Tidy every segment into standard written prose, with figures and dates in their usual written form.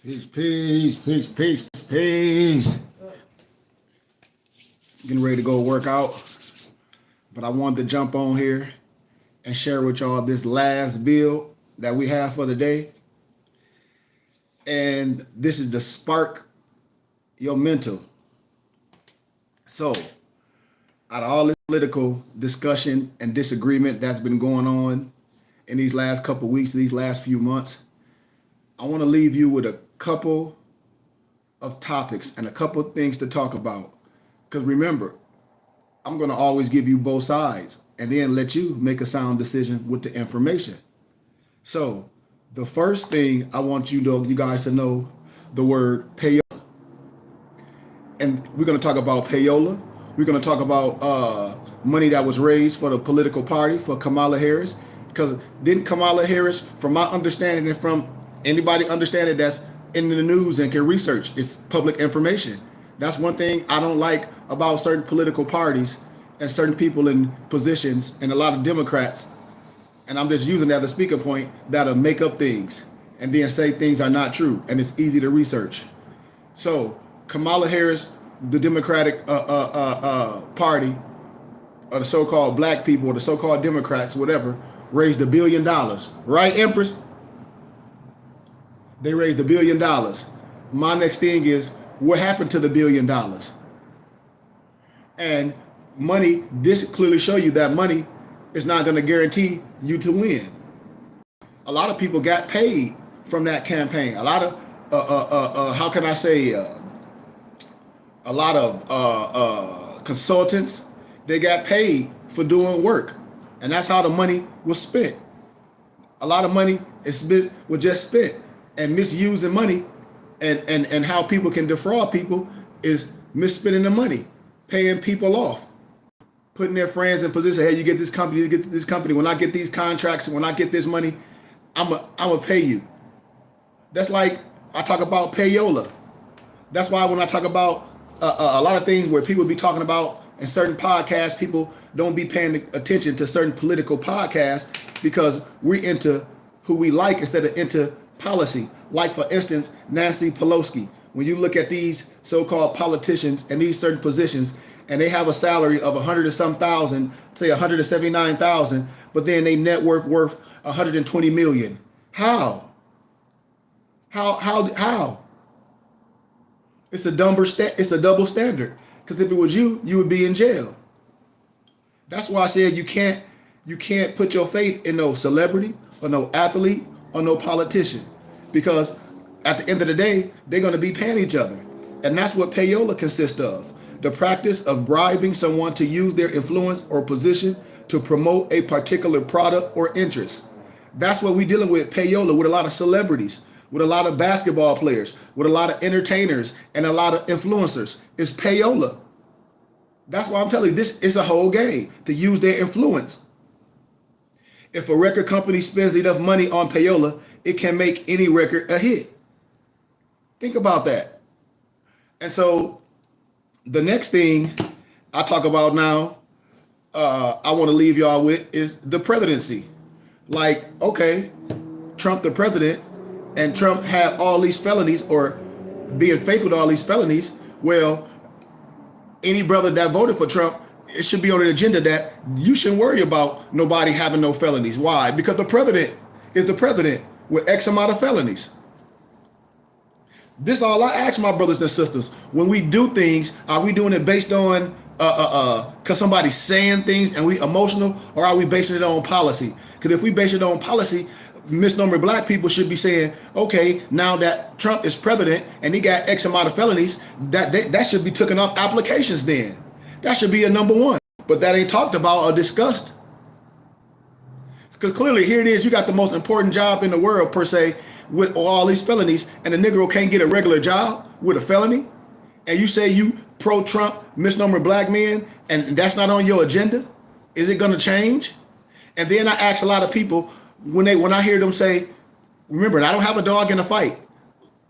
Peace. Getting ready to go work out, but I wanted to jump on here and share with y'all this last build that we have for the day. And this is to spark your mental. So, out of all this political discussion and disagreement that's been going on in these last couple weeks, these last few months, I want to leave you with a couple of topics and a couple of things to talk about. Because remember, I'm going to always give you both sides and then let you make a sound decision with the information. So the first thing I want you guys to know the word payola. And we're going to talk about payola. We're going to talk about money that was raised for the political party for Kamala Harris. Because didn't Kamala Harris, from my understanding and from anybody understanding that's in the news and can research, it's public information. That's one thing I don't like about certain political parties and certain people in positions and a lot of Democrats. And I'm just using that as a speaker point that'll make up things and then say things are not true. And it's easy to research. So Kamala Harris, the Democratic Party, or the so-called black people, or the so-called Democrats, whatever, raised $1 billion. Right, Empress? They raised $1 billion. My next thing is, what happened to the $1 billion? And money, this clearly show you that money is not going to guarantee you to win. A lot of people got paid from that campaign. A lot of, how can I say, a lot of consultants, they got paid for doing work. And that's how the money was spent. A lot of money was just spent. And misusing money and how people can defraud people is misspending the money, paying people off, putting their friends in position. Hey, you get this company, you get this company. When I get these contracts, when I get this money, I'm a pay you. That's like I talk about payola. That's why when I talk about a lot of things where people be talking about in certain podcasts, people don't be paying attention to certain political podcasts because we're into who we like instead of into policy. Like, for instance, Nancy Pelosi. When you look at these so-called politicians and these certain positions, and they have a salary of 100 and some thousand, say 179,000, but then they net worth 120 million. How? It's a double standard. Because if it was you would be in jail. That's why I said you can't put your faith in no celebrity or no athlete or no politician, because at the end of the day, they're going to be paying each other. And that's what payola consists of. The practice of bribing someone to use their influence or position to promote a particular product or interest. That's what we're dealing with, payola, with a lot of celebrities, with a lot of basketball players, with a lot of entertainers, and a lot of influencers. It's payola. That's why I'm telling you, this is a whole game to use their influence. If a record company spends enough money on payola, it can make any record a hit. Think about that. And so the next thing I talk about now, I want to leave y'all with is the presidency. Like, okay, Trump the president, and Trump had all these felonies, or being faced with all these felonies. Well, any brother that voted for Trump, it should be on an agenda that you shouldn't worry about nobody having no felonies. Why? Because the president is the president with X amount of felonies. This is all I ask my brothers and sisters. When we do things, are we doing it based on because somebody's saying things and we emotional, or are we basing it on policy? Because if we base it on policy, misnomer black people should be saying, okay, now that Trump is president and he got X amount of felonies, that should be taken off applications then. That should be a number one. But that ain't talked about or discussed. Because clearly here it is, you got the most important job in the world per se with all these felonies, and the Negro can't get a regular job with a felony, and you say you pro-Trump misnomer black men, and that's not on your agenda? Is it gonna change? And then I ask a lot of people, when I hear them say, remember, I don't have a dog in a fight.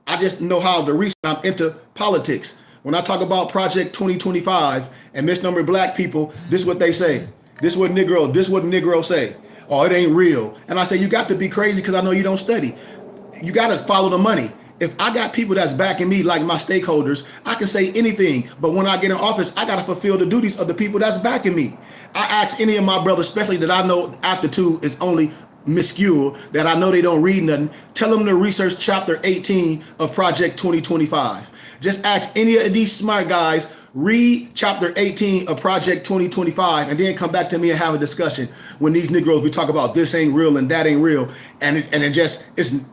I just know how to research. I'm into politics. When I talk about Project 2025 and misnomer black people, this is what they say. This is what Negro say. Oh, it ain't real. And I say, you got to be crazy, because I know you don't study. You got to follow the money. if I got people that's backing me, like my stakeholders, I can say anything. But when I get in office, I got to fulfill the duties of the people that's backing me. I ask any of my brothers, especially that I know aptitude is only miscule, that I know they don't read nothing, tell them to research chapter 18 of Project 2025. Just ask any of these smart guys, read chapter 18 of Project 2025, and then come back to me and have a discussion. When these Negroes, we talk about this ain't real and that ain't real, and it's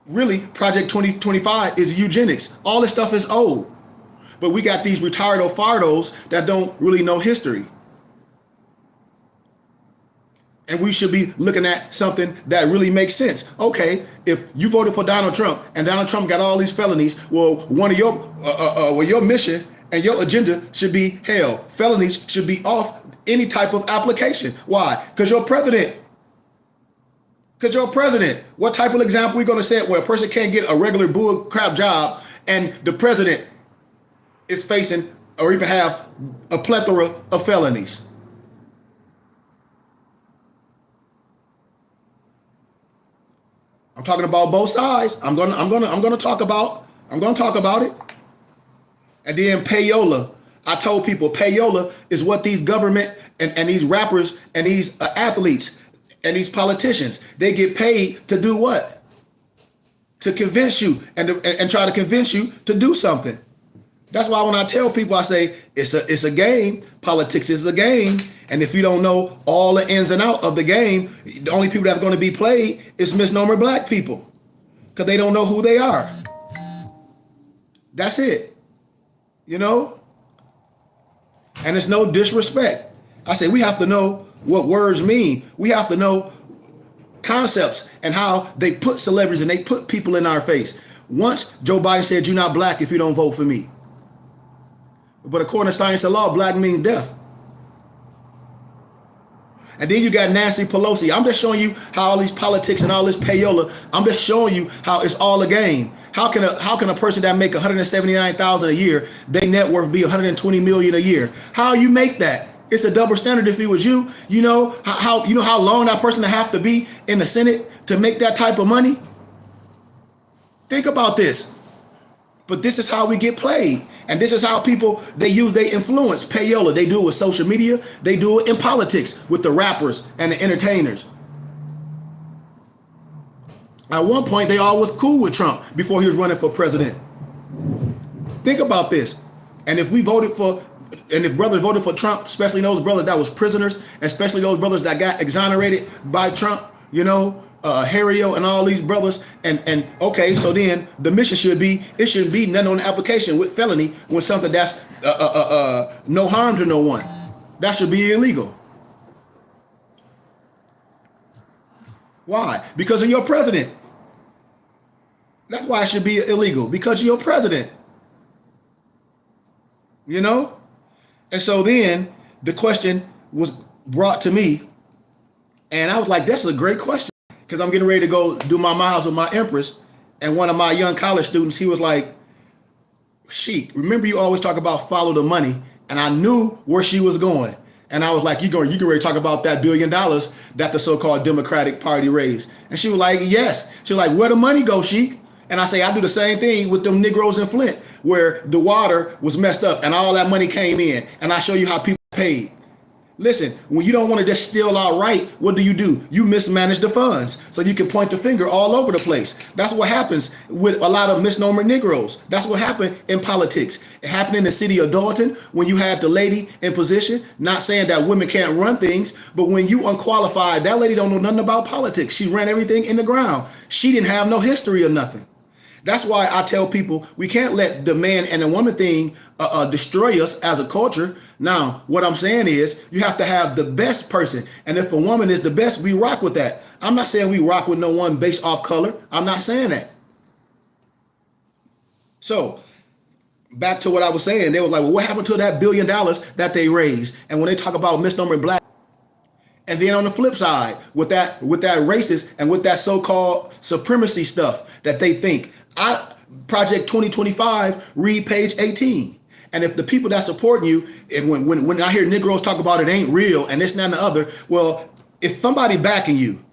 really Project 2025 is eugenics. All this stuff is old, but we got these retardo fardos that don't really know history. And we should be looking at something that really makes sense. Okay, if you voted for Donald Trump and Donald Trump got all these felonies, well, one of your mission and your agenda should be hell. Felonies should be off any type of application. Why? Because you're president. What type of example are we going to set where a person can't get a regular bull crap job and the president is facing or even have a plethora of felonies? I'm talking about both sides. I'm gonna talk about it. And then payola. I told people payola is what these government and these rappers and these athletes and these politicians, they get paid to do what? To convince you and try to convince you to do something. That's why when I tell people, I say it's a game. Politics is a game. And if you don't know all the ins and outs of the game, the only people that's going to be played is misnomer black people, because they don't know who they are. That's it. You know? And it's no disrespect. I say we have to know what words mean. We have to know concepts and how they put celebrities and they put people in our face. Once Joe Biden said, "You're not black if you don't vote for me." But according to science and law, black means death. And then you got Nancy Pelosi. I'm just showing you how all these politics and all this payola, I'm just showing you how it's all a game. How can a person that make $179,000 a year, their net worth be $120 million a year? How you make that? It's a double standard. If it was you, you know how long that person have to be in the Senate to make that type of money? Think about this. But this is how we get played. And this is how people, they use their influence. Payola, they do it with social media. They do it in politics with the rappers and the entertainers. At one point, they all was cool with Trump before he was running for president. Think about this. And if brothers voted for Trump, especially those brothers that was prisoners, especially those brothers that got exonerated by Trump, Harrio and all these brothers, and okay, so then the mission shouldn't be nothing on the application with felony when something that's no harm to no one. That should be illegal. Why? Because of your president. That's why it should be illegal, because of your president. And so then the question was brought to me, and I was like, that's a great question. Because I'm getting ready to go do my miles with my Empress. And one of my young college students, he was like, Sheik, remember you always talk about follow the money. And I knew where she was going. And I was like, you can ready to talk about that $1 billion that the so-called Democratic Party raised. And she was like, yes. She was like, where the money go, Sheik? And I say, I do the same thing with them Negroes in Flint, where the water was messed up and all that money came in. And I show you how people paid. Listen, when you don't want to just steal outright, what do? You mismanage the funds so you can point the finger all over the place. That's what happens with a lot of misnomer Negroes. That's what happened in politics. It happened in the city of Dalton when you had the lady in position, not saying that women can't run things, but when you unqualified, that lady don't know nothing about politics. She ran everything in the ground. She didn't have no history or nothing. That's why I tell people we can't let the man and the woman thing destroy us as a culture. Now, what I'm saying is you have to have the best person. And if a woman is the best, we rock with that. I'm not saying we rock with no one based off color. I'm not saying that. So back to what I was saying, they were like, well, what happened to that $1 billion that they raised? And when they talk about misnomer black, and then on the flip side, with that racist and with that so-called supremacy stuff that they think, Project 2025, read page 18. And if the people that supporting you, and when I hear Negroes talk about it ain't real and this and that and the other, well, if somebody backing you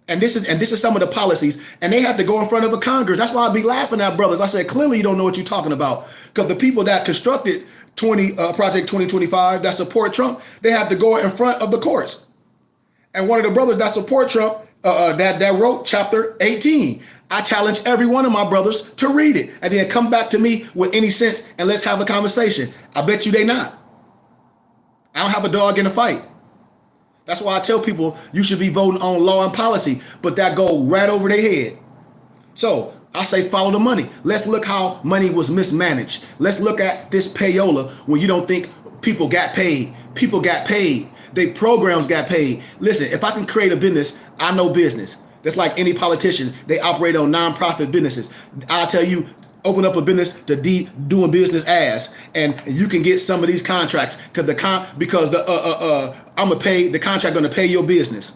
And this is some of the policies, and they had to go in front of a Congress. That's why I be laughing at brothers. I said, clearly you don't know what you're talking about, because the people that constructed Project 2025 that support Trump, they had to go in front of the courts. And one of the brothers that support Trump, that wrote Chapter 18. I challenge every one of my brothers to read it, and then come back to me with any sense, and let's have a conversation. I bet you they not. I don't have a dog in the fight. That's why I tell people you should be voting on law and policy, but that go right over their head. So I say follow the money. Let's look how money was mismanaged. Let's look at this payola when you don't think people got paid. People got paid. They programs got paid. Listen, if I can create a business, I know business. That's like any politician. They operate on nonprofit businesses. I'll tell you, open up a business to doing business as, and you can get some of these contracts because the contract gonna pay your business.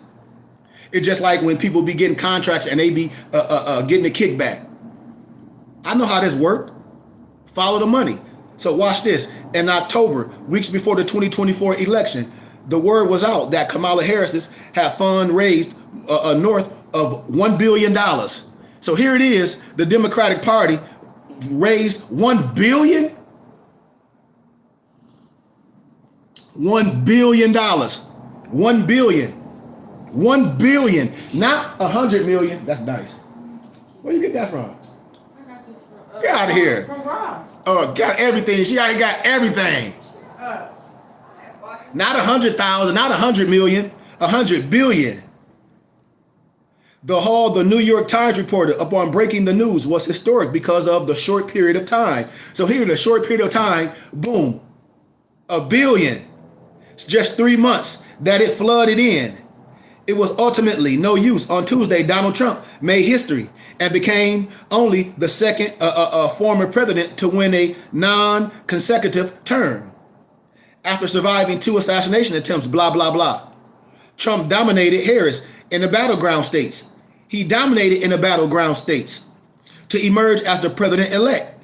It's just like when people be getting contracts and they be getting a kickback. I know how this works. Follow the money. So watch this. In October, weeks before the 2024 election, the word was out that Kamala Harris had fund raised north of $1 billion. So here it is, the Democratic Party raised $1 billion? $1 billion. $1 billion. $1 billion. Not $100 million. That's nice. Where you get that from? I got this from Get out of here. From Ross. Got everything. She already got everything. Not 100,000, not 100 million, 100 billion. The New York Times reported upon breaking the news was historic because of the short period of time. So here in a short period of time, boom, $1 billion. It's just 3 months that it flooded in. It was ultimately no use. On Tuesday, Donald Trump made history and became only the second former president to win a non-consecutive term. After surviving 2 assassination attempts, blah, blah, blah. Trump dominated Harris in the battleground states. He dominated in the battleground states to emerge as the president-elect.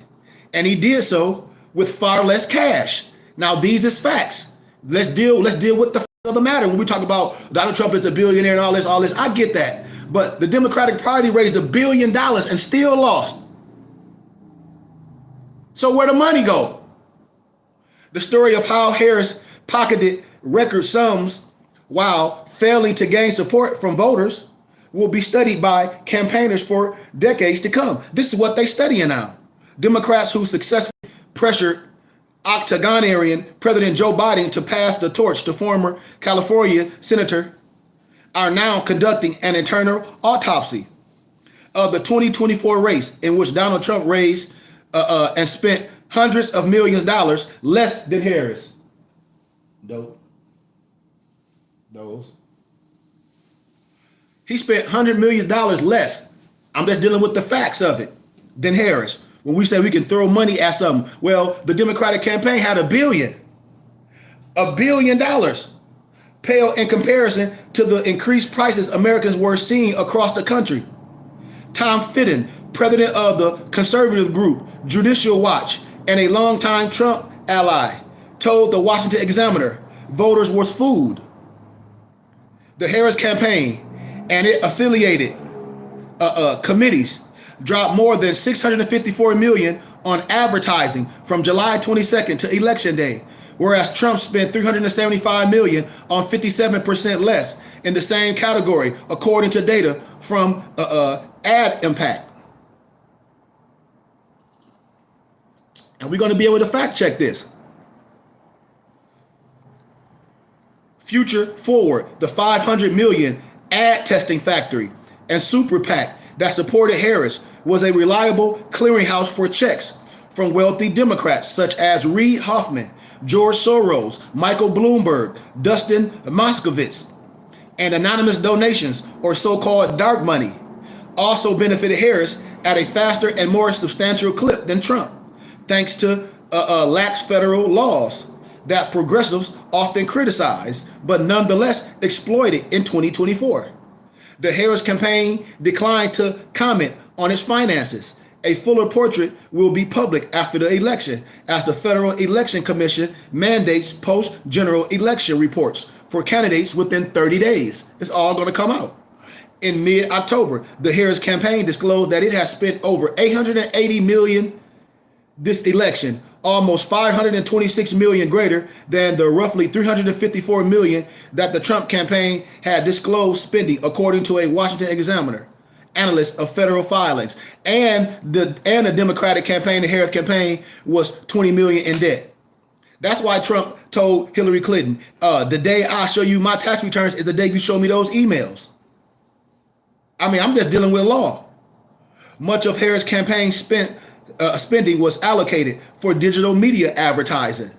And he did so with far less cash. Now, these is facts. Let's deal with the of the matter. When we talk about Donald Trump is a billionaire and all this, I get that. But the Democratic Party raised $1 billion and still lost. So where the money go? The story of how Harris pocketed record sums while failing to gain support from voters will be studied by campaigners for decades to come. This is what they studying now. Democrats who successfully pressured octogenarian President Joe Biden to pass the torch to former California senator are now conducting an internal autopsy of the 2024 race in which Donald Trump raised and spent hundreds of millions of dollars less than Harris. Those. He spent $100 million less. I'm just dealing with the facts of it than Harris. When we say we can throw money at something, well, the Democratic campaign had $1 billion. $1 billion. Pale in comparison to the increased prices Americans were seeing across the country. Tom Fitton, president of the conservative group Judicial Watch and a longtime Trump ally, told the Washington Examiner voters was fooled. The Harris campaign and it affiliated committees dropped more than $654 million on advertising from July 22nd to Election Day, whereas Trump spent $375 million on 57% less in the same category, according to data from Ad Impact. And we're going to be able to fact check this. Future Forward, the $500 million ad testing factory and super PAC that supported Harris, was a reliable clearinghouse for checks from wealthy Democrats such as Reid Hoffman, George Soros, Michael Bloomberg, Dustin Moskovitz, and anonymous donations, or so-called dark money, also benefited Harris at a faster and more substantial clip than Trump, thanks to lax federal laws that progressives often criticize, but nonetheless exploited in 2024. The Harris campaign declined to comment on its finances. A fuller portrait will be public after the election, as the Federal Election Commission mandates post-general election reports for candidates within 30 days. It's all going to come out. In mid-October, the Harris campaign disclosed that it has spent over $880 million this election, almost 526 million greater than the roughly 354 million that the Trump campaign had disclosed spending, according to a Washington Examiner analyst of federal filings. And the Democratic campaign, the Harris campaign, was 20 million in debt. That's why Trump told Hillary Clinton, the day I show you my tax returns is the day you show me those emails. I mean, I'm just dealing with law. Much of Harris' campaign spending was allocated for digital media advertising,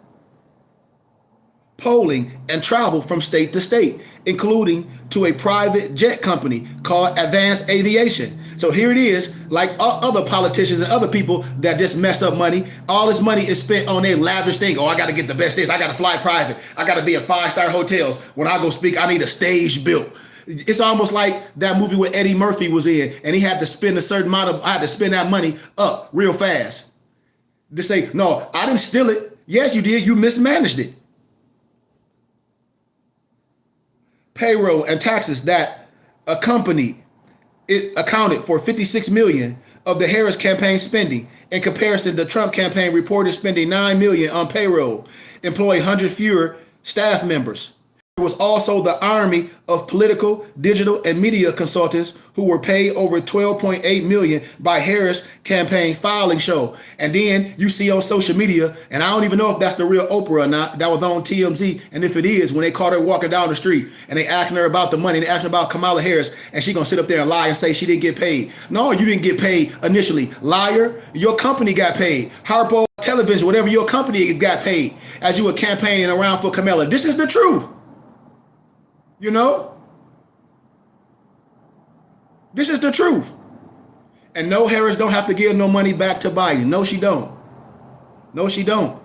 polling, and travel from state to state, including to a private jet company called Advanced Aviation. So here it is, like other politicians and other people that just mess up money. All this money is spent on their lavish thing. Oh, I got to get the best things. I got to fly private. I got to be in 5-star hotels. When I go speak, I need a stage built. It's almost like that movie where Eddie Murphy was in, and he had to spend a certain amount of, I had to spend that money up real fast. To say, no, I didn't steal it. Yes, you did. You mismanaged it. Payroll and taxes that accompanied it accounted for 56 million of the Harris campaign spending. In comparison, the Trump campaign reported spending 9 million on payroll, employing 100 fewer staff members. There was also the army of political, digital, and media consultants who were paid over 12.8 million by Harris campaign filing show. And then you see on social media, and I don't even know if that's the real Oprah or not, that was on TMZ. And if it is, when they caught her walking down the street and they asking her about the money, they asking about Kamala Harris, and she gonna sit up there and lie and say she didn't get paid. No, you didn't get paid initially. Liar, your company got paid. Harpo Television, whatever your company got paid as you were campaigning around for Kamala. This is the truth. You know, this is the truth. And no, Harris don't have to give no money back to Biden. No, she don't. No, she don't.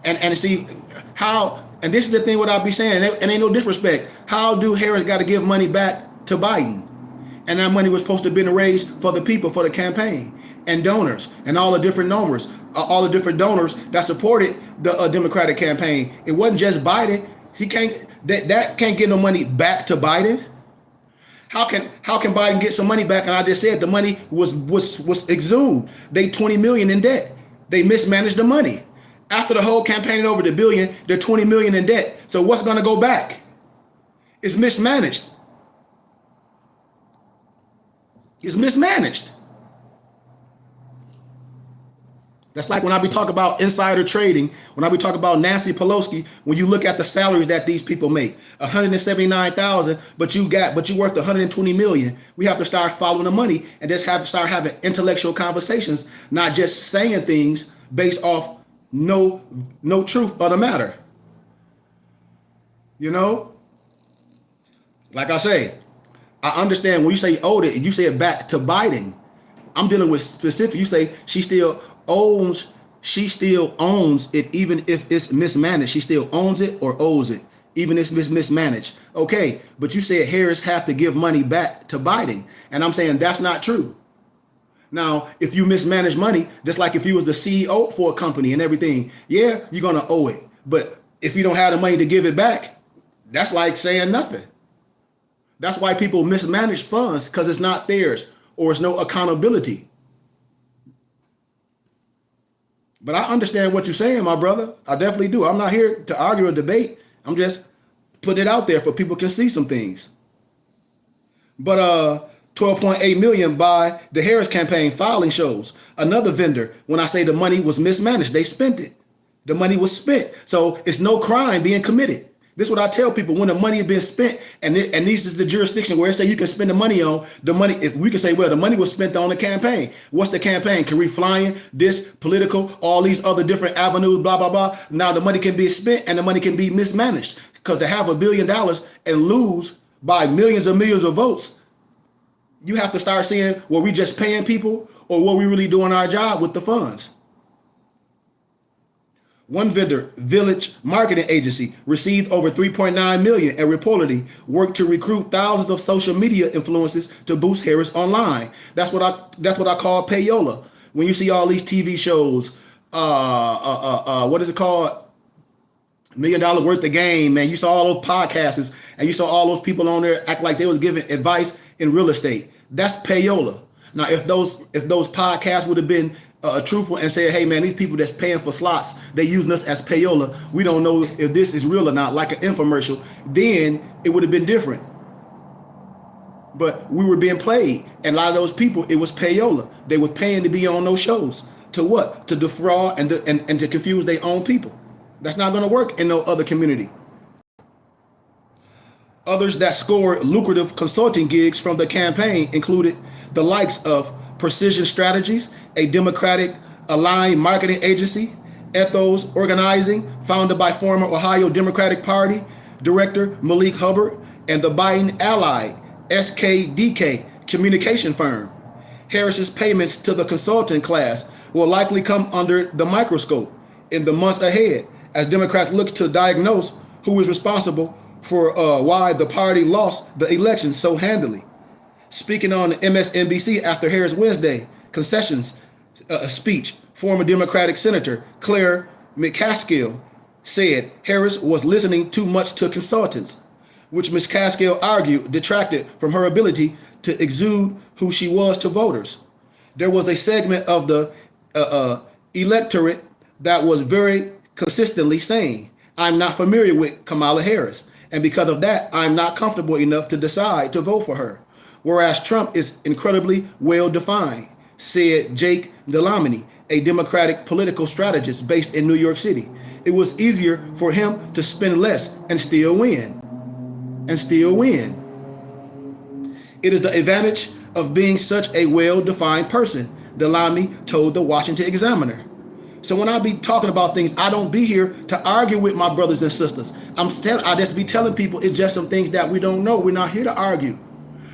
And see how, and this is the thing what I'll be saying, and ain't no disrespect. How do Harris got to give money back to Biden? And that money was supposed to have been raised for the people, for the campaign, and donors, and all the different donors, that supported the Democratic campaign. It wasn't just Biden. He can't. That can't get no money back to Biden. How can Biden get some money back? And I just said the money was exhumed. They 20 million in debt. They mismanaged the money. After the whole campaign over the billion, they're 20 million in debt. So what's going to go back? It's mismanaged. It's mismanaged. That's like when I be talking about insider trading, when I be talking about Nancy Pelosi, when you look at the salaries that these people make, 179,000, but you worth 120 million. We have to start following the money and just have to start having intellectual conversations, not just saying things based off no truth of the matter. You know, like I say, I understand when you say owed it, you say it back to Biden. I'm dealing with specific. You say she still owns it, even if it's mismanaged. She still owns it or owes it, even if it's mismanaged. Okay, but you said Harris have to give money back to Biden, and I'm saying that's not true. Now, if you mismanage money, just like if you was the CEO for a company and everything, yeah, you're gonna owe it. But if you don't have the money to give it back, that's like saying nothing. That's why people mismanage funds, because it's not theirs or it's no accountability. But I understand what you're saying, my brother. I definitely do. I'm not here to argue or debate. I'm just putting it out there for people can see some things. But 12.8 million by the Harris campaign filing shows. Another vendor, when I say the money was mismanaged, they spent it. The money was spent. So it's no crime being committed. This is what I tell people: when the money has been spent, and this is the jurisdiction where it say you can spend the money on the money. If we can say, well, the money was spent on the campaign. What's the campaign? Career flying, this political, all these other different avenues, blah blah blah. Now the money can be spent and the money can be mismanaged, because to have $1 billion and lose by millions and millions of votes, you have to start seeing, were we just paying people or were we really doing our job with the funds? One vendor, Village Marketing Agency, received over 3.9 million and reportedly worked to recruit thousands of social media influencers to boost Harris online. That's what I call Payola. When you see all these TV shows, what is it called? $1 million worth of game, man. You saw all those podcasts and you saw all those people on there act like they was giving advice in real estate. That's payola. Now, if those podcasts would have been truthful and said, hey, man, these people that's paying for slots, they using us as payola. We don't know if this is real or not, like an infomercial. Then it would have been different. But we were being played. And a lot of those people, it was payola. They was paying to be on those shows. To what? To defraud and to confuse their own people. That's not going to work in no other community. Others that scored lucrative consulting gigs from the campaign included the likes of Precision Strategies, a Democratic aligned marketing agency, Ethos Organizing, founded by former Ohio Democratic Party Director Malik Hubbard, and the Biden allied SKDK communication firm. Harris's payments to the consulting class will likely come under the microscope in the months ahead as Democrats look to diagnose who is responsible for why the party lost the election so handily. Speaking on MSNBC after Harris Wednesday concessions speech, former Democratic Senator Claire McCaskill said Harris was listening too much to consultants, which Ms. Caskill argued detracted from her ability to exude who she was to voters. There was a segment of the electorate that was very consistently saying, I'm not familiar with Kamala Harris, and because of that, I'm not comfortable enough to decide to vote for her. Whereas Trump is incredibly well defined, said Jake Delamony, a Democratic political strategist based in New York City. It was easier for him to spend less and still win. It is the advantage of being such a well-defined person, Delamony told the Washington Examiner. So when I be talking about things, I don't be here to argue with my brothers and sisters. I just be telling people it's just some things that we don't know. We're not here to argue.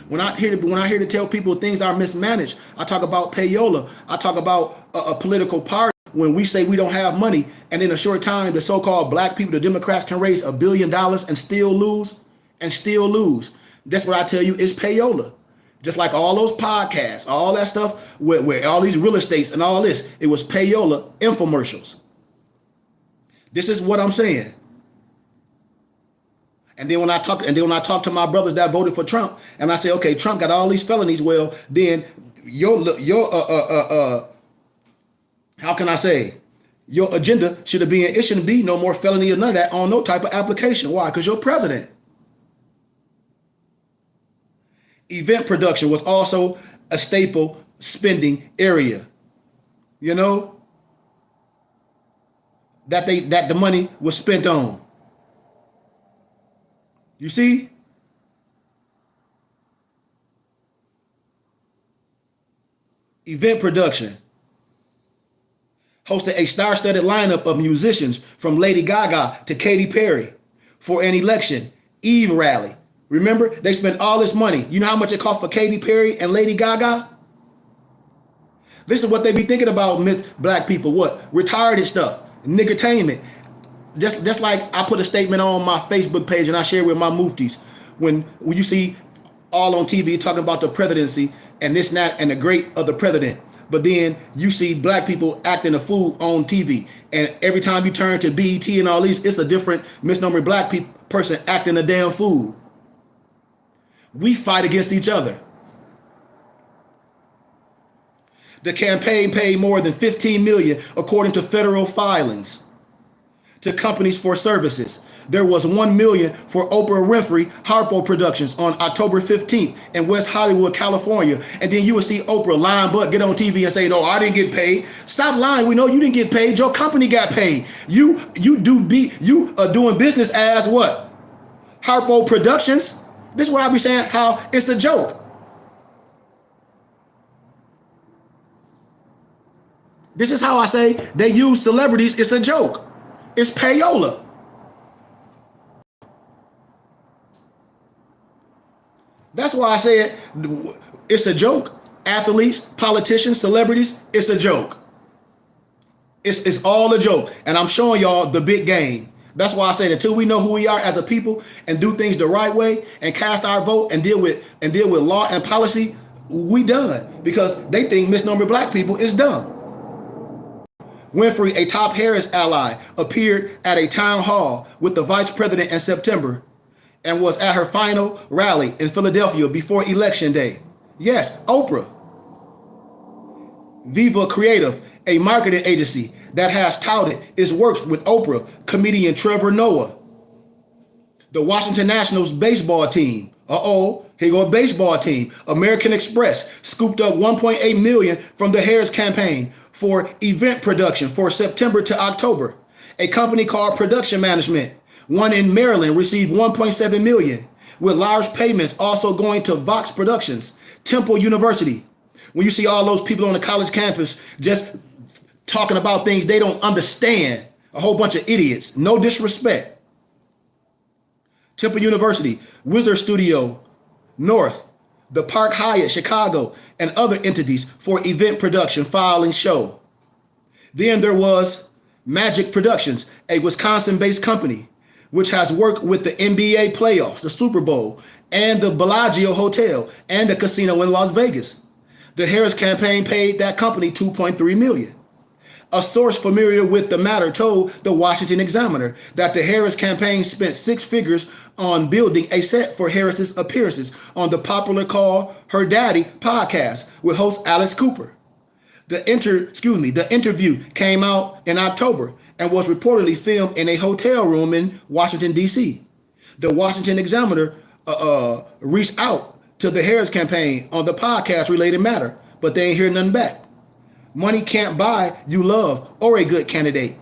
When I here to tell people things are mismanaged, I talk about payola. I talk about a political party. When we say we don't have money, and in a short time, the so-called black people, the Democrats, can raise $1 billion and still lose. That's what I tell you is payola. Just like all those podcasts, all that stuff, where all these real estates and all this, it was payola infomercials. This is what I'm saying. And then when I talk to my brothers that voted for Trump, and I say, okay, Trump got all these felonies. Well, then how can I say? Your agenda should be, it shouldn't be no more felony or none of that on no type of application. Why? Because you're president. Event production was also a staple spending area. You know, that the money was spent on. You see? Event production. Hosted a star-studded lineup of musicians from Lady Gaga to Katy Perry for an election Eve rally. Remember, they spent all this money. You know how much it cost for Katy Perry and Lady Gaga? This is what they be thinking about, black people. What? Retarded stuff. Niggertainment. Just like I put a statement on my Facebook page and I share with my muftis. When you see all on TV talking about the presidency and this and that and the great of the president. But then you see black people acting a fool on TV. And every time you turn to BET and all these, it's a different misnomer black person acting a damn fool. We fight against each other. The campaign paid more than $15 million, according to federal filings, to companies for services. There was $1 million for Oprah Winfrey Harpo Productions on October 15th in West Hollywood, California. And then you would see Oprah lying butt get on TV and say, no, I didn't get paid. Stop lying. We know you didn't get paid. Your company got paid. You are doing business as what? Harpo Productions. This is what I be saying, how it's a joke. This is how I say they use celebrities. It's a joke. It's payola. That's why I said it's a joke. Athletes, politicians, celebrities, it's a joke. It's all a joke. And I'm showing y'all the big game. That's why I said until we know who we are as a people and do things the right way and cast our vote and deal with law and policy, we done. Because they think misnomer black people is dumb. Winfrey, a top Harris ally, appeared at a town hall with the vice president in September and was at her final rally in Philadelphia before Election Day. Yes, Oprah. Viva Creative, a marketing agency that has touted its works with Oprah, comedian Trevor Noah. The Washington Nationals baseball team. Here go a baseball team. American Express scooped up $1.8 million from the Harris campaign for event production for September to October. A company called Production Management, one in Maryland, received $1.7 million, with large payments also going to Vox Productions, Temple University. When you see all those people on the college campus just talking about things they don't understand, a whole bunch of idiots, no disrespect. Temple University, Wizard Studio, North, the Park Hyatt, Chicago, and other entities for event production, filing show. Then there was Magic Productions, a Wisconsin-based company, which has worked with the NBA playoffs, the Super Bowl, and the Bellagio Hotel, and the casino in Las Vegas. The Harris campaign paid that company $2.3 million. A source familiar with the matter told the Washington Examiner that the Harris campaign spent six figures on building a set for Harris's appearances on the popular Call Her Daddy podcast with host Alice Cooper. The interview came out in October and was reportedly filmed in a hotel room in Washington, D.C. The Washington Examiner reached out to the Harris campaign on the podcast-related matter, but they ain't hear nothing back. Money can't buy you love or a good candidate.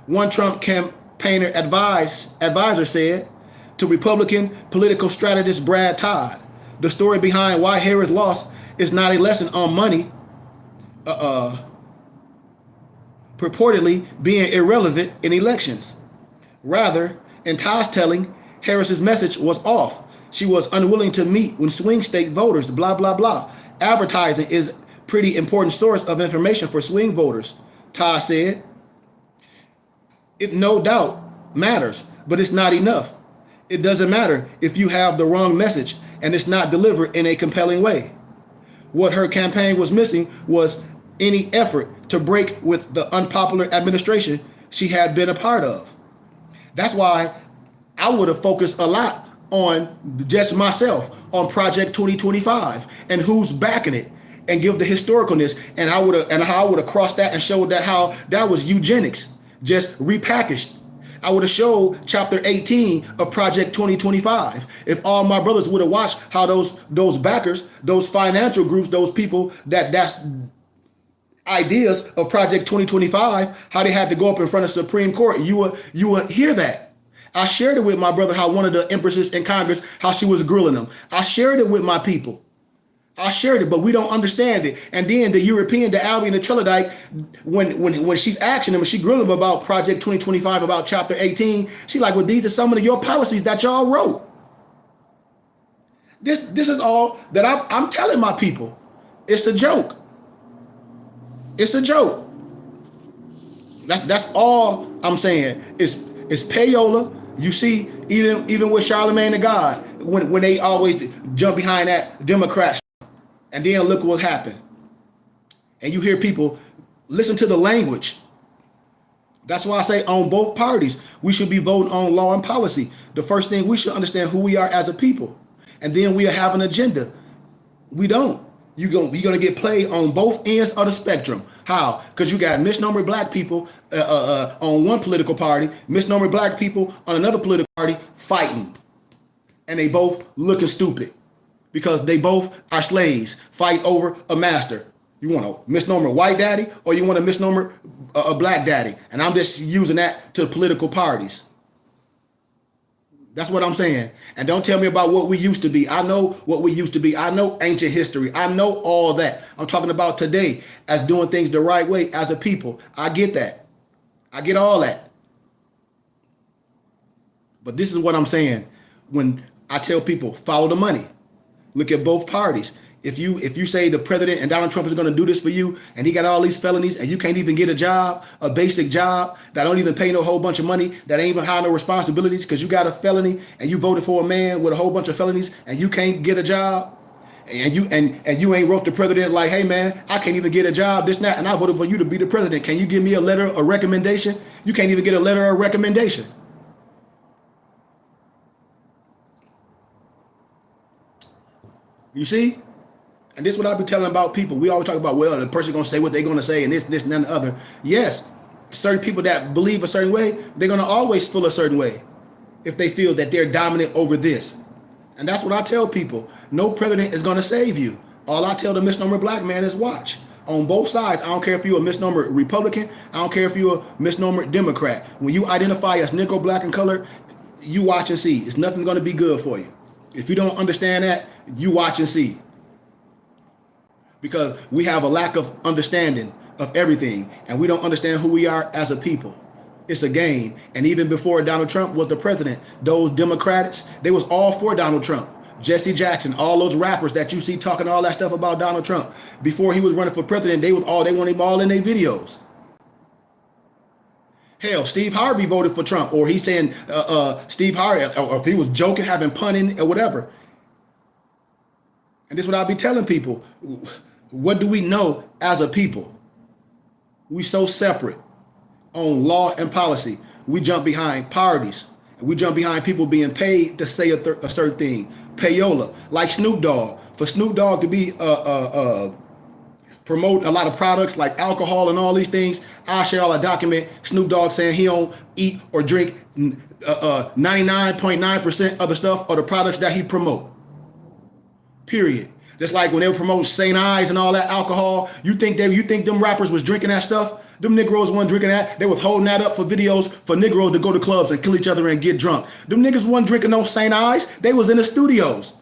One Trump campaigner advisor said to Republican political strategist Brad Todd, the story behind why Harris lost is not a lesson on money purportedly being irrelevant in elections. Rather, in Todd's telling, Harris's message was off. She was unwilling to meet with swing state voters, blah, blah, blah. Advertising is pretty important source of information for swing voters, Todd said. It no doubt matters, but it's not enough. It doesn't matter if you have the wrong message and it's not delivered in a compelling way. What her campaign was missing was any effort to break with the unpopular administration she had been a part of. That's why I would have focused a lot on just myself, on Project 2025 and who's backing it, and give the historicalness and how I would have crossed that and showed that how that was eugenics, just repackaged. I would have showed chapter 18 of Project 2025. If all my brothers would have watched how those backers, those financial groups, those people that's ideas of Project 2025, how they had to go up in front of Supreme Court, you would hear that. I shared it with my brother how one of the empresses in Congress, how she was grilling them. I shared it with my people. I shared it, but we don't understand it. And then the European, the Albion, the Trilodite, when she's asking them and she grilling them about Project 2025, about Chapter 18, she like, well, these are some of your policies that y'all wrote. This is all that I'm telling my people. It's a joke. It's a joke. That's all I'm saying. It's payola. You see, even with Charlemagne the God, when they always jump behind that Democrat. And then look what happened. And you hear people listen to the language. That's why I say on both parties, we should be voting on law and policy. The first thing, we should understand who we are as a people. And then we have an agenda. We don't. You're going to get played on both ends of the spectrum. How? Because you got misnomer black people on one political party, misnomer black people on another political party fighting. And they both looking stupid. Because they both are slaves, fight over a master. You want a misnomer white daddy or you want a misnomer a black daddy? And I'm just using that to political parties. That's what I'm saying. And don't tell me about what we used to be. I know what we used to be. I know ancient history. I know all that. I'm talking about today as doing things the right way as a people. I get that. I get all that. But this is what I'm saying. When I tell people, follow the money. Look at both parties. If you say the president and Donald Trump is going to do this for you and he got all these felonies and you can't even get a job, a basic job that don't even pay no whole bunch of money, that ain't even have no responsibilities because you got a felony and you voted for a man with a whole bunch of felonies and you can't get a job, And you ain't wrote the president like, hey man, I can't even get a job, this and that, and I voted for you to be the president. Can you give me a letter of recommendation? You can't even get a letter of recommendation. You see? And this is what I be telling about people. We always talk about, well, the person gonna say what they're gonna say, and this, and the other. Yes, certain people that believe a certain way, they're gonna always feel a certain way if they feel that they're dominant over this. And that's what I tell people. No president is gonna save you. All I tell the misnomer black man is watch. On both sides, I don't care if you're a misnomer Republican, I don't care if you're a misnomer Democrat. When you identify as Negro, black, and colored, you watch and see. It's nothing gonna be good for you. If you don't understand that, you watch and see. Because we have a lack of understanding of everything, and we don't understand who we are as a people. It's a game. And even before Donald Trump was the president, those Democrats, they was all for Donald Trump. Jesse Jackson, all those rappers that you see talking all that stuff about Donald Trump, before he was running for president, they wanted him all in their videos. Hell, Steve Harvey voted for Trump, or he's saying Steve Harvey, or if he was joking, having punning or whatever. And this is what I'll be telling people. What do we know as a people? We so separate on law and policy. We jump behind parties. We jump behind people being paid to say a certain thing. Payola, like Snoop Dogg. For Snoop Dogg to be promote a lot of products like alcohol and all these things, I share all a document. Snoop Dogg saying he don't eat or drink 99.9% of the stuff or the products that he promote. Period. Just like when they were promoting St. Ives and all that alcohol, you think them rappers was drinking that stuff? Them Negroes weren't drinking that. They was holding that up for videos for Negroes to go to clubs and kill each other and get drunk. Them niggas wasn't drinking no St. Ives. They was in the studios.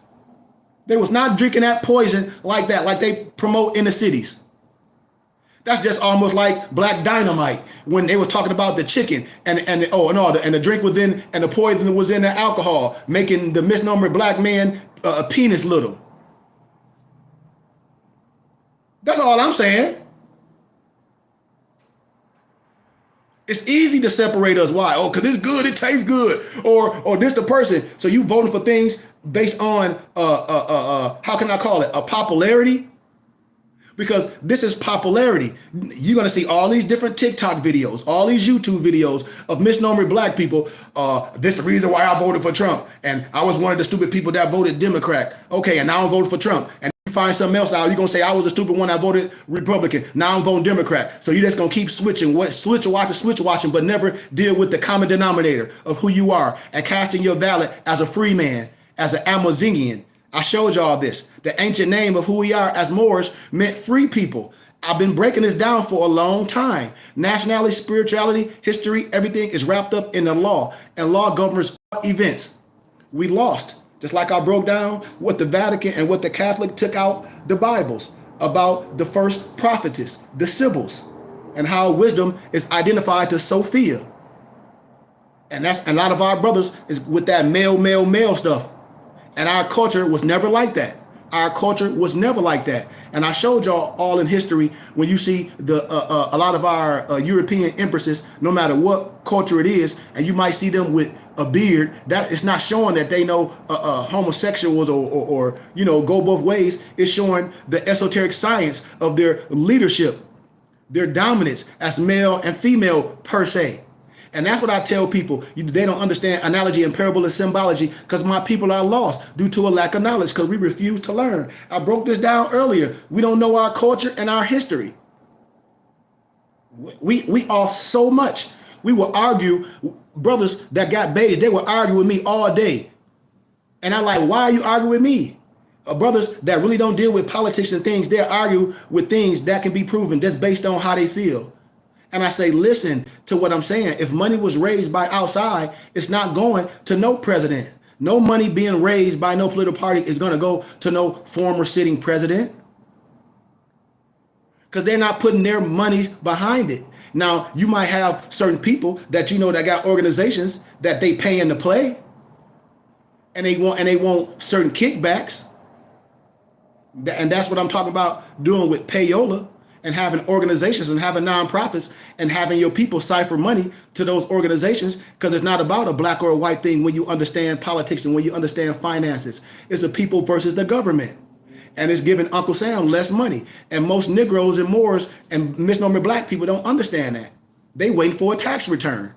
They was not drinking that poison like that, like they promote in the cities. That's just almost like Black Dynamite when they was talking about the chicken and the drink was in and the poison was in the alcohol, making the misnomer black man penis little. That's all I'm saying. It's easy to separate us. Why? Oh, because it's good, it tastes good. Or this the person. So you voting for things based on how can I call it? A popularity? Because this is popularity. You're gonna see all these different TikTok videos, all these YouTube videos of misnomer black people. This the reason why I voted for Trump. And I was one of the stupid people that voted Democrat. Okay, and now I'm voting for Trump. And you find something else out, you're gonna say I was the stupid one that voted Republican. Now I'm voting Democrat. So you're just gonna keep switching, switch watching, but never deal with the common denominator of who you are and casting your ballot as a free man, as an Amazighian. I showed y'all this. The ancient name of who we are as Moors meant free people. I've been breaking this down for a long time. Nationality, spirituality, history, everything is wrapped up in the law. And law governs events. We lost. Just like I broke down what the Vatican and what the Catholic took out the Bibles about the first prophetess, the Sibyls, and how wisdom is identified to Sophia. And that's a lot of our brothers is with that male stuff. And our culture was never like that. Our culture was never like that. And I showed y'all all in history when you see a lot of our European empresses, no matter what culture it is, and you might see them with a beard, that it's not showing that they know homosexuals or go both ways. It's showing the esoteric science of their leadership, their dominance as male and female per se. And that's what I tell people. They don't understand analogy and parable and symbology because my people are lost due to a lack of knowledge because we refuse to learn. I broke this down earlier. We don't know our culture and our history. We off so much. We will argue, brothers that got babes, they will argue with me all day. And I'm like, why are you arguing with me? Brothers that really don't deal with politics and things, they argue with things that can be proven just based on how they feel. And I say, listen to what I'm saying. If money was raised by outside, it's not going to no president. No money being raised by no political party is going to go to no former sitting president. Because they're not putting their money behind it. Now, you might have certain people that that got organizations that they pay in to play. And they want certain kickbacks. And that's what I'm talking about doing with Payola. And having organizations and having nonprofits and having your people cipher money to those organizations because it's not about a black or a white thing when you understand politics and when you understand finances. It's the people versus the government. And it's giving Uncle Sam less money. And most Negroes and Moors and misnomer black people don't understand that. They waiting for a tax return.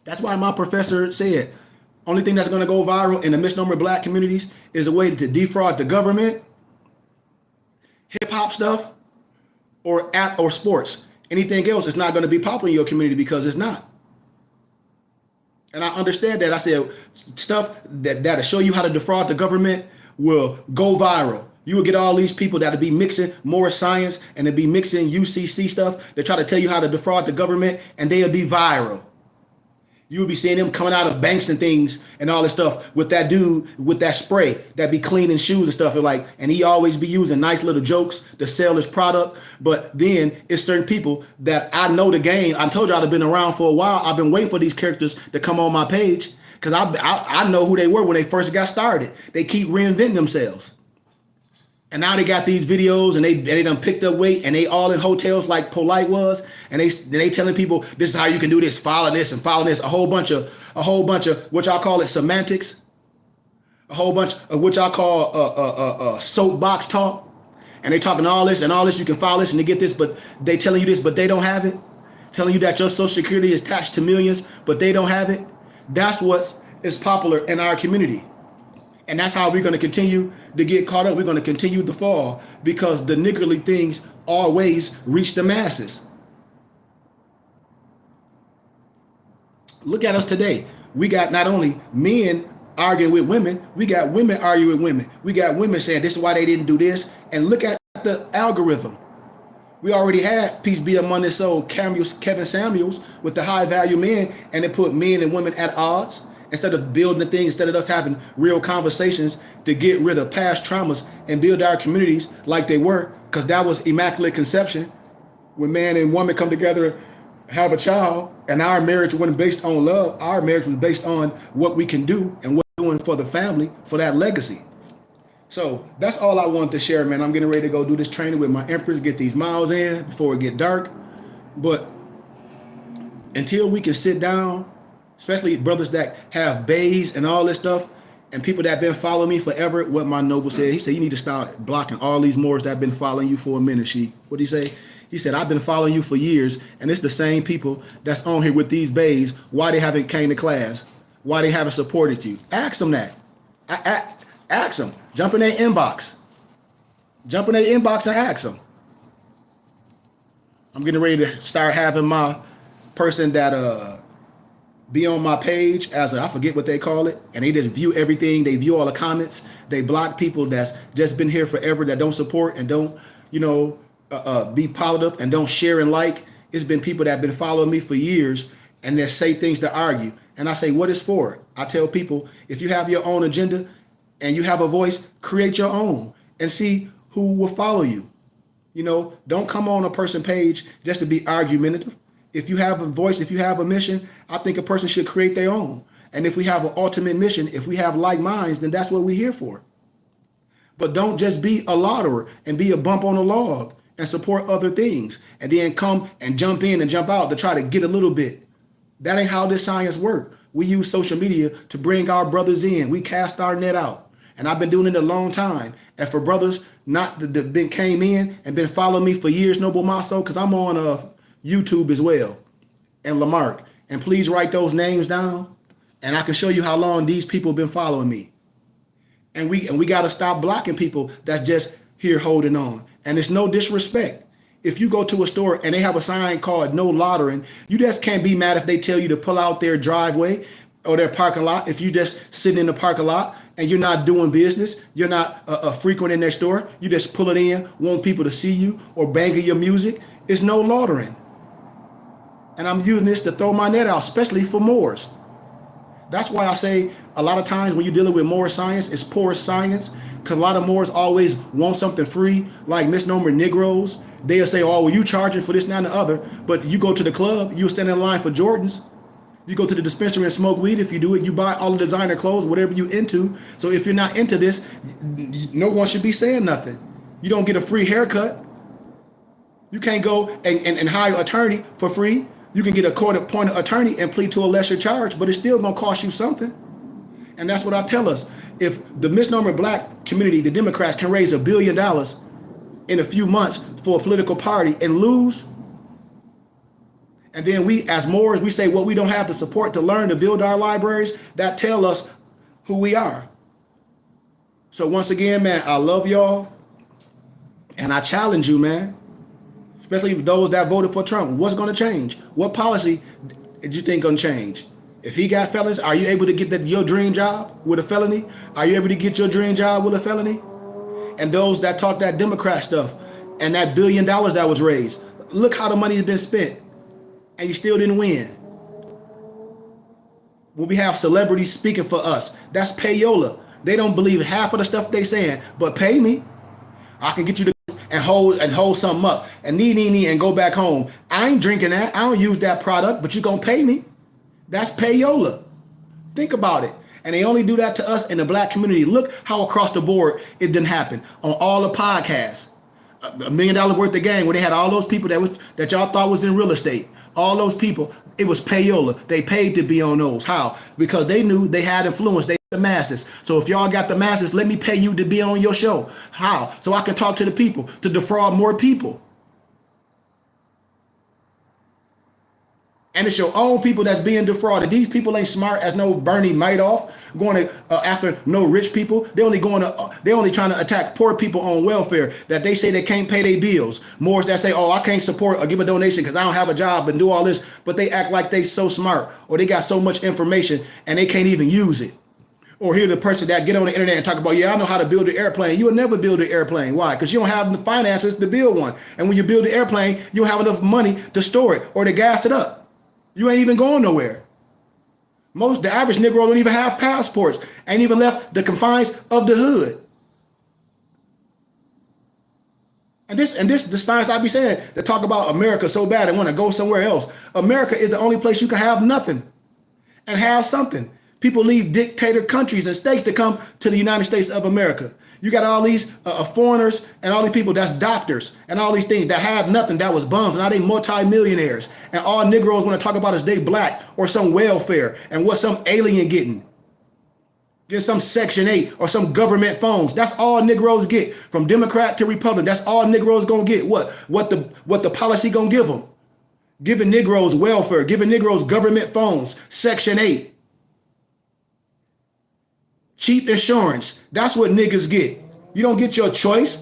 That's why my professor said, only thing that's going to go viral in the misnomer black communities is a way to defraud the government, hip hop stuff, or sports. Anything else is not going to be popular in your community because it's not. And I understand that. I said stuff that'll show you how to defraud the government will go viral. You will get all these people that'll be mixing more science and they'll be mixing UCC stuff. They try to tell you how to defraud the government and they'll be viral. You'll be seeing them coming out of banks and things and all this stuff with that dude with that spray that be cleaning shoes and stuff. And he always be using nice little jokes to sell his product. But then it's certain people that I know the game. I told y'all I've been around for a while. I've been waiting for these characters to come on my page because I know who they were when they first got started. They keep reinventing themselves. And now they got these videos and they done picked up weight and they all in hotels like Polite was. And they telling people this is how you can do this, follow this and follow this. A whole bunch of what y'all call it semantics. A whole bunch of what y'all call soapbox talk. And they talking all this, you can follow this and they get this, but they telling you this, but they don't have it. Telling you that your social security is attached to millions, but they don't have it. That's what is popular in our community. And that's how we're going to continue to get caught up. We're going to continue to fall because the niggardly things always reach the masses. Look at us today. We got not only men arguing with women, we got women arguing with women. We got women saying this is why they didn't do this. And look at the algorithm. We already had, peace be among his soul, Kevin Samuels with the high value men, and it put men and women at odds. Instead of building the thing, instead of us having real conversations to get rid of past traumas and build our communities like they were, because that was immaculate conception. When man and woman come together, have a child, and our marriage wasn't based on love. Our marriage was based on what we can do and what we're doing for the family, for that legacy. So that's all I wanted to share, man. I'm getting ready to go do this training with my empress, get these miles in before it get dark. But until we can sit down, especially brothers that have bays and all this stuff, and people that been following me forever, what my noble said, he said, you need to start blocking all these Moors that have been following you for a minute, Sheik. What'd he say? He said, I've been following you for years, and it's the same people that's on here with these bays. Why they haven't came to class? Why they haven't supported you? Ask them that. Ask them. Jump in their inbox. Jump in their inbox and ask them. I'm getting ready to start having my person that be on my page as I forget what they call it, and they just view everything. They view all the comments. They block people that's just been here forever that don't support and don't, be positive and don't share and like. It's been people that have been following me for years and that say things to argue. And I say, what is for? I tell people, if you have your own agenda and you have a voice, create your own and see who will follow you. Don't come on a person page just to be argumentative. If you have a voice, if you have a mission, I think a person should create their own. And if we have an ultimate mission, if we have like minds, then that's what we're here for. But don't just be a lauderer and be a bump on a log and support other things and then come and jump in and jump out to try to get a little bit. That ain't how this science works. We use social media to bring our brothers in. We cast our net out. And I've been doing it a long time. And for brothers not that been came in and been following me for years, Noble Maso, because I'm on YouTube as well, and Lamarck. And please write those names down, and I can show you how long these people have been following me. And we got to stop blocking people that's just here holding on. And it's no disrespect. If you go to a store and they have a sign called no loitering, you just can't be mad if they tell you to pull out their driveway or their parking lot. If you just sitting in the parking lot and you're not doing business, you're not frequenting their store, you just pull it in, want people to see you or banging your music, it's no loitering. And I'm using this to throw my net out, especially for Moors. That's why I say a lot of times when you're dealing with Moor science, it's poor science, because a lot of Moors always want something free, like misnomer Negroes. They'll say, oh, well, you charging for this, that, and the other. But you go to the club, you stand in line for Jordans. You go to the dispensary and smoke weed. If you do it, you buy all the designer clothes, whatever you into. So if you're not into this, no one should be saying nothing. You don't get a free haircut. You can't go and hire an attorney for free. You can get a court-appointed attorney and plead to a lesser charge, but it's still going to cost you something. And that's what I tell us. If the misnomer black community, the Democrats, can raise $1 billion in a few months for a political party and lose, and then we, as Moors, we say, well, we don't have the support to learn to build our libraries, that tell us who we are. So once again, man, I love y'all. And I challenge you, man, especially those that voted for Trump. What's going to change? What policy did you think going to change? If he got felons, are you able to get your dream job with a felony? Are you able to get your dream job with a felony? And those that talk that Democrat stuff and that $1 billion that was raised, look how the money has been spent. And you still didn't win. When we have celebrities speaking for us, that's payola. They don't believe half of the stuff they saying, but pay me. I can get you to and hold something up and and go back home. I ain't drinking that. I don't use that product, but you gonna pay me. That's payola. Think about it. And they only do that to us in the black community. Look how across the board it didn't happen on all the podcasts. $1 million worth of game where they had all those people that y'all thought was in real estate. All those people, it was payola. They paid to be on those. How? Because they knew they had influence. They the masses. So if y'all got the masses, let me pay you to be on your show. How? So I can talk to the people, to defraud more people. And it's your own people that's being defrauded. These people ain't smart as no Bernie Madoff going to after no rich people. They only trying to attack poor people on welfare that they say they can't pay their bills. More that say, oh, I can't support or give a donation because I don't have a job and do all this. But they act like they so smart or they got so much information and they can't even use it. Or hear the person that get on the internet and talk about, yeah, I know how to build an airplane. You'll never build an airplane. Why? Because you don't have the finances to build one. And when you build an airplane, you don't have enough money to store it or to gas it up. You ain't even going nowhere. The average Negro don't even have passports, ain't even left the confines of the hood. And this the science I be saying that talk about America so bad and want to go somewhere else. America is the only place you can have nothing and have something. People leave dictator countries and states to come to the United States of America. You got all these foreigners and all these people that's doctors and all these things that had nothing, that was bums, and now they multi-millionaires. And all Negroes want to talk about is they black or some welfare and what some alien getting. Get some Section 8 or some government phones. That's all Negroes get from Democrat to Republican. That's all Negroes gonna get. What the policy gonna give them? Giving Negroes welfare, giving Negroes government phones, Section 8. Cheap insurance. That's what niggas get. You don't get your choice.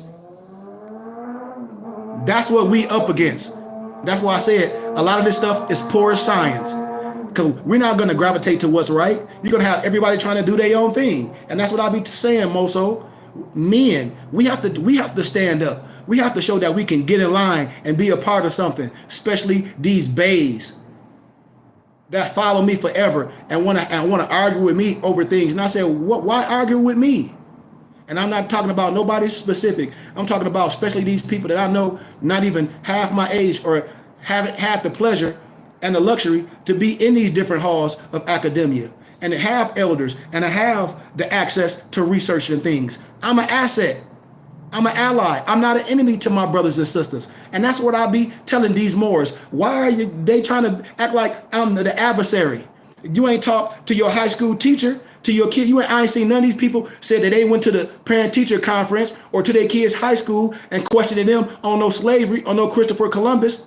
That's what we up against. That's why I said a lot of this stuff is poor science. Because we're not going to gravitate to what's right. You're going to have everybody trying to do their own thing. And that's what I be saying, Moso. Men, we have to stand up. We have to show that we can get in line and be a part of something, especially these bays that follow me forever and want to argue with me over things. And I said, why argue with me? And I'm not talking about nobody specific. I'm talking about especially these people that I know not even half my age or haven't had the pleasure and the luxury to be in these different halls of academia and to have elders and to have the access to research and things. I'm an asset. I'm an ally. I'm not an enemy to my brothers and sisters. And that's what I be telling these Moors. Why are they trying to act like I'm the adversary? You ain't talked to your high school teacher, to your kid. I ain't seen none of these people say that they went to the parent-teacher conference or to their kids' high school and questioning them on no slavery, on no Christopher Columbus,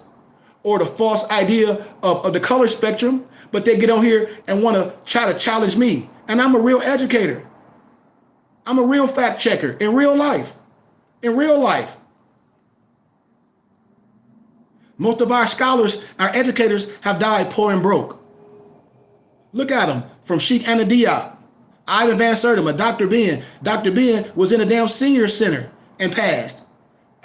or the false idea of the color spectrum. But they get on here and want to try to challenge me. And I'm a real educator. I'm a real fact checker in real life. In real life. Most of our scholars, our educators have died poor and broke. Look at them, from Sheikh Anta Diop, Ivan Van Sertima, Dr. Ben. Dr. Ben was in a damn senior center and passed.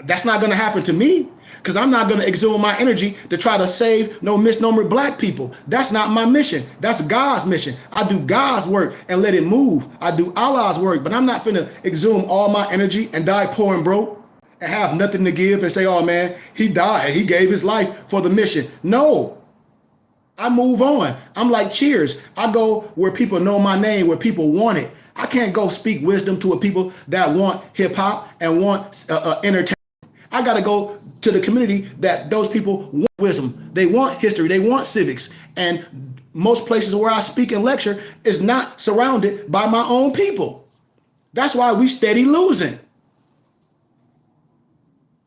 That's not going to happen to me because I'm not going to exude my energy to try to save no misnomer black people. That's not my mission. That's God's mission. I do God's work and let it move. I do Allah's work, but I'm not finna exhume all my energy and die poor and broke and have nothing to give and say, oh man, he died. He gave his life for the mission. No, I move on. I'm like Cheers. I go where people know my name, where people want it. I can't go speak wisdom to a people that want hip hop and want entertainment. I got to go to the community that those people want wisdom. They want history. They want civics. And most places where I speak and lecture is not surrounded by my own people. That's why we steady losing.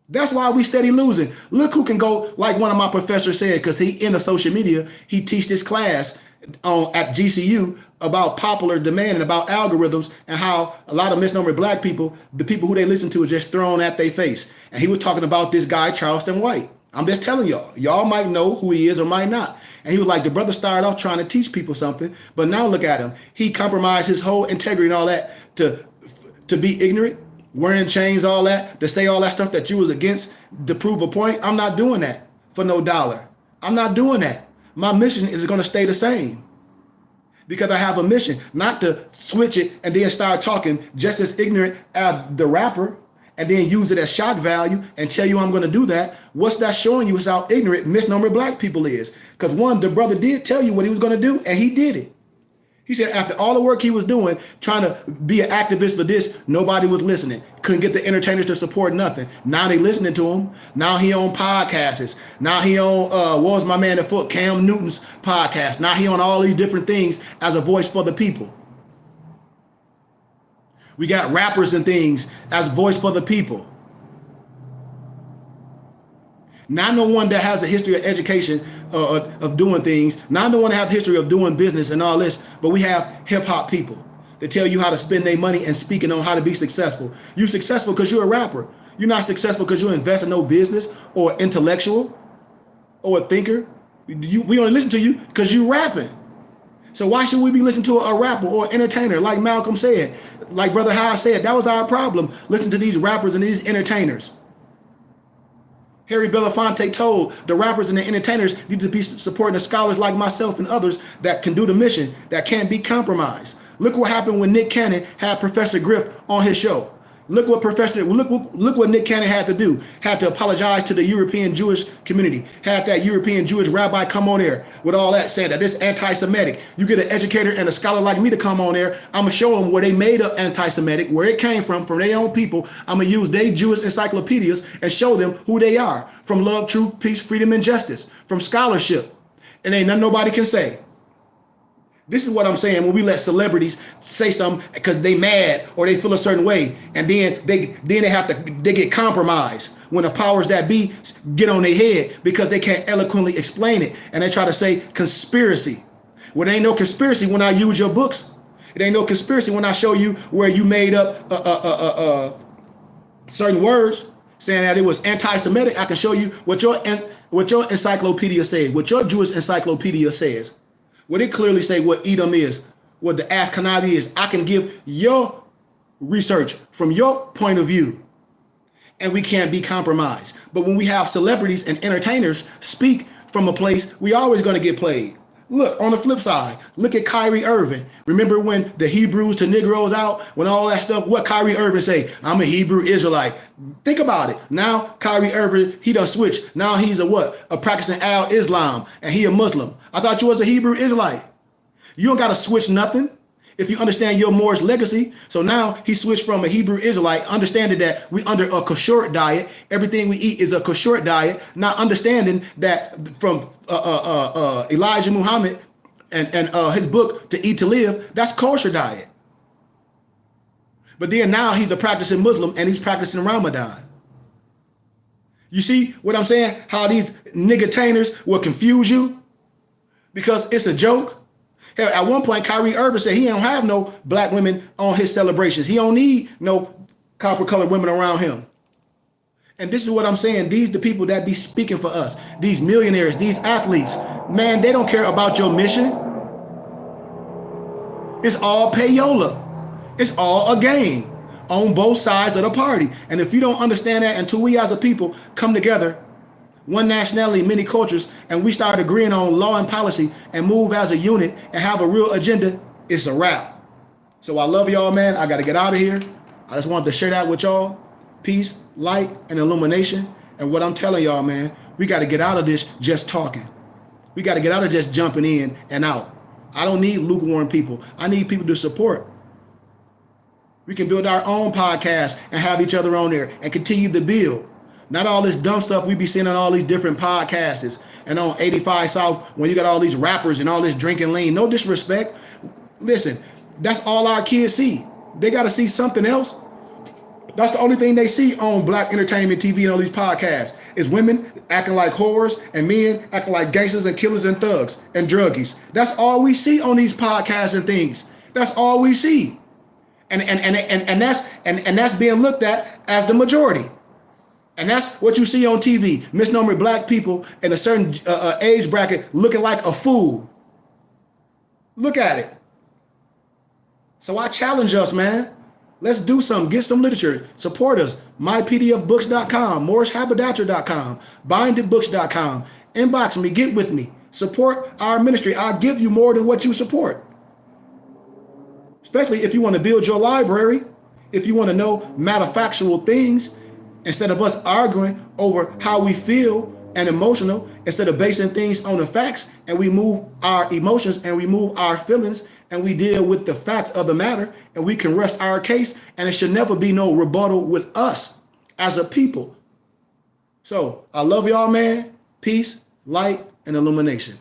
That's why we steady losing. Look who can go, like one of my professors said, because he in the social media, he teach this class at GCU about popular demand and about algorithms and how a lot of misnomer black people, the people who they listen to, are just thrown at their face. And he was talking about this guy, Charleston White. I'm just telling y'all. Y'all might know who he is or might not. And he was like, the brother started off trying to teach people something, but now look at him. He compromised his whole integrity and all that to be ignorant, wearing chains, all that, to say all that stuff that you was against to prove a point. I'm not doing that for no dollar. I'm not doing that. My mission is going to stay the same because I have a mission, not to switch it and then start talking just as ignorant as the rapper and then use it as shock value and tell you I'm going to do that. What's that showing you is how ignorant misnomer black people is. Because one, the brother did tell you what he was going to do and he did it. He said after all the work he was doing, trying to be an activist for this, nobody was listening. Couldn't get the entertainers to support nothing. Now they listening to him. Now he on podcasts. Now he on, what was my man at foot, Cam Newton's podcast. Now he on all these different things as a voice for the people. We got rappers and things as voice for the people. Not no one that has the history of education, of doing things. Not the one that has the history of doing business and all this. But we have hip hop people that tell you how to spend their money and speaking on how to be successful. You're successful because you're a rapper. You're not successful because you invest in no business or intellectual or a thinker. We only listen to you because you rapping. So why should we be listening to a rapper or entertainer? Like Malcolm said, like Brother High said, that was our problem. Listen to these rappers and these entertainers. Harry Belafonte told the rappers and the entertainers need to be supporting the scholars like myself and others that can do the mission, that can't be compromised. Look what happened when Nick Cannon had Professor Griff on his show. Look what Nick Cannon had to do. Had to apologize to the European Jewish community. Had that European Jewish rabbi come on there with all that saying that this anti-Semitic. You get an educator and a scholar like me to come on there. I'm going to show them where they made up anti-Semitic, where it came from their own people. I'm going to use their Jewish encyclopedias and show them who they are. From love, truth, peace, freedom, and justice. From scholarship. And ain't nothing nobody can say. This is what I'm saying when we let celebrities say something because they mad or they feel a certain way, and then they get compromised when the powers that be get on their head because they can't eloquently explain it, and they try to say conspiracy. Well, it ain't no conspiracy when I use your books. It ain't no conspiracy when I show you where you made up certain words saying that it was anti-Semitic. I can show you what your encyclopedia says, what your Jewish encyclopedia says. Well, it clearly say what Edom is, what the Ashkenazi is. I can give your research from your point of view, and we can't be compromised. But when we have celebrities and entertainers speak from a place, we always going to get played. Look, on the flip side, look at Kyrie Irving. Remember when the Hebrews to Negroes out, when all that stuff, what Kyrie Irving say? I'm a Hebrew Israelite. Think about it. Now, Kyrie Irving, he done switched. Now he's a what? A practicing Al-Islam, and he a Muslim. I thought you was a Hebrew Israelite. You don't got to switch nothing if you understand your Moorish legacy. So now he switched from a Hebrew Israelite, understanding that we under a kosher diet. Everything we eat is a kosher diet, not understanding that from Elijah Muhammad and his book, To Eat to Live, that's kosher diet. But then now he's a practicing Muslim and he's practicing Ramadan. You see what I'm saying? How these niggertainers will confuse you because it's a joke. Hell, at one point, Kyrie Irving said he don't have no black women on his celebrations. He don't need no copper-colored women around him. And this is what I'm saying. These the people that be speaking for us. These millionaires, these athletes. Man, they don't care about your mission. It's all payola. It's all a game on both sides of the party. And if you don't understand that until we as a people come together, one nationality, many cultures, and we start agreeing on law and policy and move as a unit and have a real agenda, it's a wrap. So I love y'all, man. I got to get out of here. I just wanted to share that with y'all. Peace, light, and illumination. And what I'm telling y'all, man, we got to get out of this just talking. We got to get out of just jumping in and out. I don't need lukewarm people. I need people to support. We can build our own podcast and have each other on there and continue to build. Not all this dumb stuff we be seeing on all these different podcasts and on 85 South when you got all these rappers and all this drinking lean. No disrespect. Listen, that's all our kids see. They got to see something else. That's the only thing they see on Black entertainment TV and all these podcasts is women acting like whores and men acting like gangsters and killers and thugs and druggies. That's all we see on these podcasts and things. That's all we see. And that's being looked at as the majority. And that's what you see on TV. Misnomer black people in a certain age bracket looking like a fool. Look at it. So I challenge us, man. Let's do something. Get some literature. Support us. MyPDFBooks.com, MorrisHaberdasher.com, BindedBooks.com. Inbox me. Get with me. Support our ministry. I'll give you more than what you support. Especially if you want to build your library, if you want to know matter-factual things, instead of us arguing over how we feel and emotional, instead of basing things on the facts, and we move our emotions and we move our feelings and we deal with the facts of the matter and we can rest our case, and it should never be no rebuttal with us as a people. So I love y'all, man. Peace, light, and illumination.